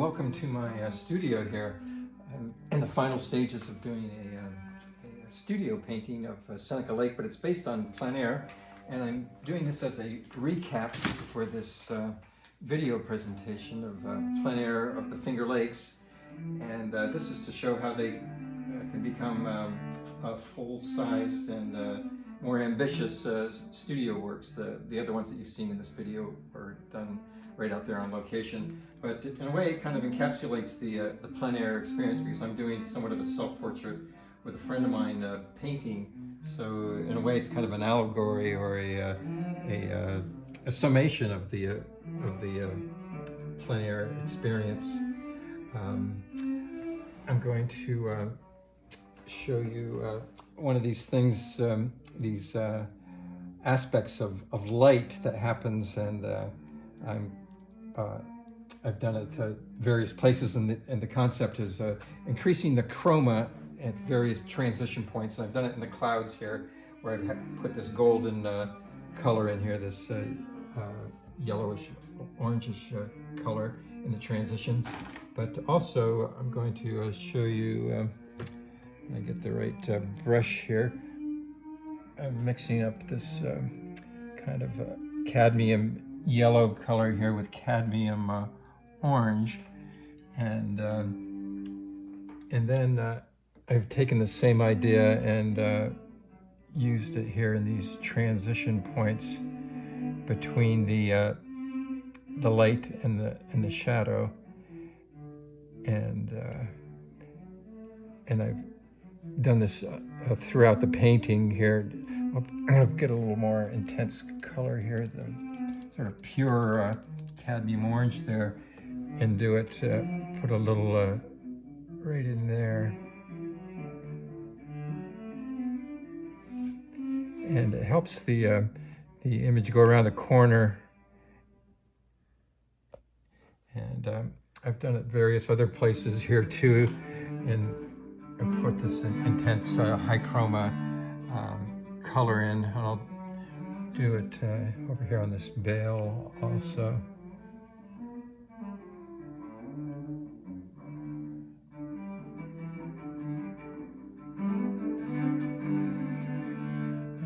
welcome to my studio here. I'm in the final stages of doing a studio painting of Seneca Lake, but it's based on plein air, and I'm doing this as a recap for this video presentation of plein air of the Finger Lakes, and this is to show how they can become full-sized and more ambitious studio works. The other ones that you've seen in this video were done right out there on location, but in a way it kind of encapsulates the plein air experience, because I'm doing somewhat of a self-portrait with a friend of mine painting. So in a way it's kind of an allegory or a summation of the plein air experience. I'm going to show you one of these things, these aspects of light that happens, and I've done it at various places, and the concept is increasing the chroma at various transition points. And I've done it in the clouds here, where I've put this golden color in here, this yellowish, orangish color in the transitions. But also I'm going to show you, I get the right brush here. I'm mixing up this kind of cadmium yellow color here with cadmium orange, and then I've taken the same idea and used it here in these transition points between the light and the shadow, and I've done this throughout the painting here. I'll get a little more intense color here, the sort of pure cadmium orange there, and do it, put a little right in there. And it helps the image go around the corner. And I've done it various other places here too, and I put this intense high chroma color in, and I'll do it over here on this veil also.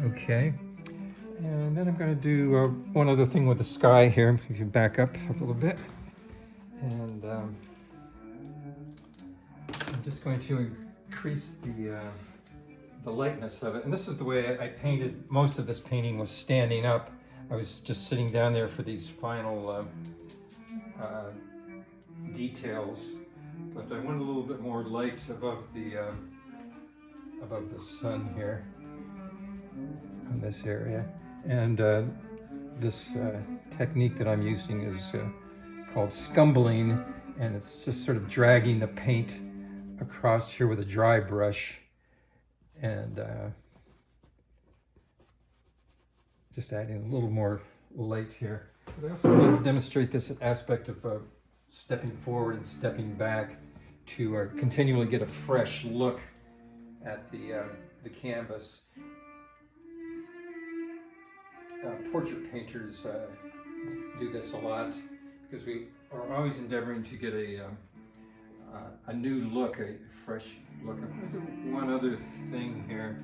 Okay, and then I'm going to do one other thing with the sky here. If you back up a little bit, and I'm just going to increase the lightness of it. And this is the way I painted. Most of this painting was standing up. I was just sitting down there for these final details, but I went a little bit more light above the sun here on this area. And this technique that I'm using is called scumbling, and it's just sort of dragging the paint across here with a dry brush, and just adding a little more light here. But I also want to demonstrate this aspect of stepping forward and stepping back to continually get a fresh look at the canvas. Portrait painters do this a lot, because we are always endeavoring to get a new look, a fresh look. I'm going to do one other thing here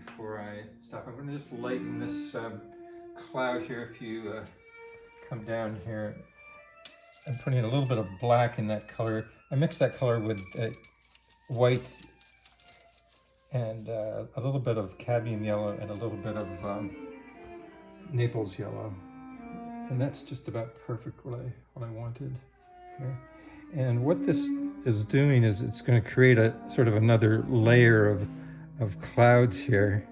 before I stop. I'm going to just lighten this cloud here. If you come down here, I'm putting a little bit of black in that color. I mixed that color with white and a little bit of cadmium yellow and a little bit of Naples yellow, and that's just about perfect what I wanted here. And what this is doing is it's going to create a sort of another layer of clouds here.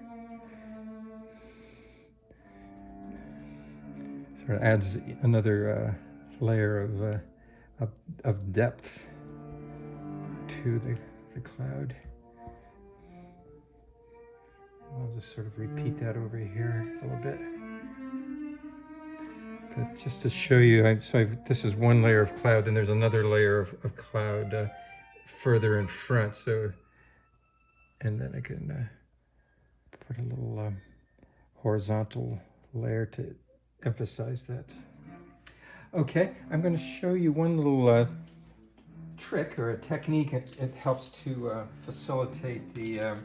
Sort of adds another layer of depth to the cloud. I'll just sort of repeat that over here a little bit. But just to show you, this is one layer of cloud, then there's another layer of cloud further in front. So, and then I can put a little horizontal layer to emphasize that. Okay, I'm going to show you one little trick or a technique. It helps to facilitate the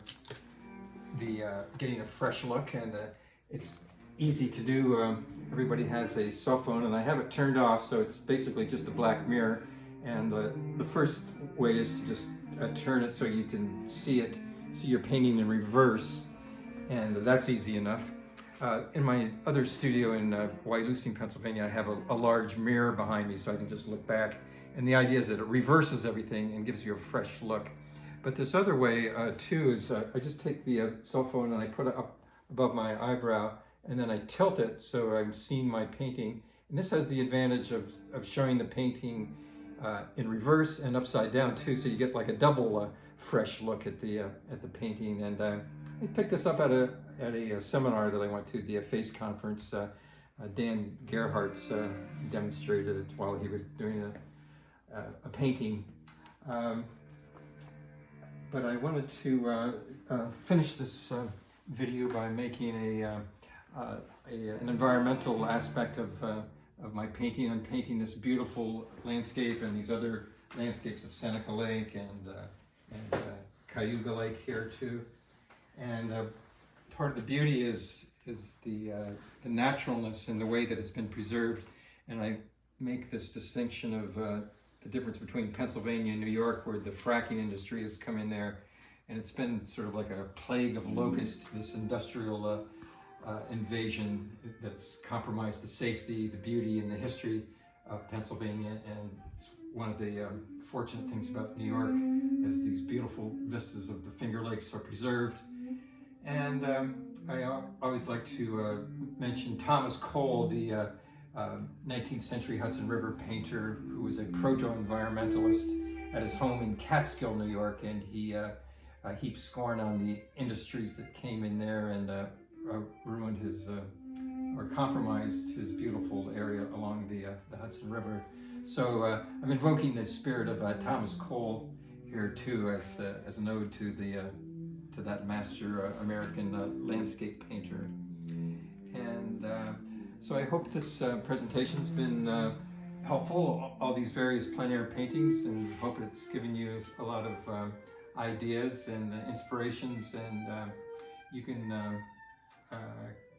getting a fresh look, and it's easy to do. Everybody has a cell phone, and I have it turned off, so it's basically just a black mirror. And the first way is to just turn it so you can see your painting in reverse, and that's easy enough. In my other studio in Wyalusing, Pennsylvania, I have a large mirror behind me so I can just look back. And the idea is that it reverses everything and gives you a fresh look. But this other way too is I just take the cell phone and I put it up above my eyebrow, and then I tilt it so I'm seeing my painting. And this has the advantage of showing the painting in reverse and upside down too, so you get like a double fresh look at the painting. And I picked this up at a seminar that I went to, the FACE conference. Dan Gerhardt's demonstrated it while he was doing a painting. But I wanted to finish this video by making an environmental aspect of my painting. I'm painting this beautiful landscape and these other landscapes of Seneca Lake and Cayuga Lake here too. And part of the beauty is the naturalness and the way that it's been preserved. And I make this distinction of the difference between Pennsylvania and New York, where the fracking industry has come in there, and it's been sort of like a plague of locusts, this industrial invasion that's compromised the safety, the beauty, and the history of Pennsylvania. And it's one of the fortunate things about New York is these beautiful vistas of the Finger Lakes are preserved. And I always like to mention Thomas Cole, the 19th century Hudson River painter, who was a proto-environmentalist at his home in Catskill, New York, and he heaped scorn on the industries that came in there and ruined his or compromised his beautiful area along the Hudson River. So I'm invoking the spirit of Thomas Cole here too, as an ode to that master American landscape painter. And so I hope this presentation's been helpful, all these various plein air paintings, and hope it's given you a lot of ideas and inspirations. And you can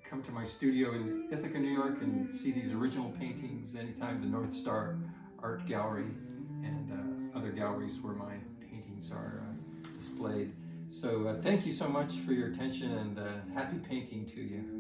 come to my studio in Ithaca, New York, and see these original paintings anytime. The North Star Art Gallery and other galleries where my paintings are displayed. So thank you so much for your attention, and happy painting to you.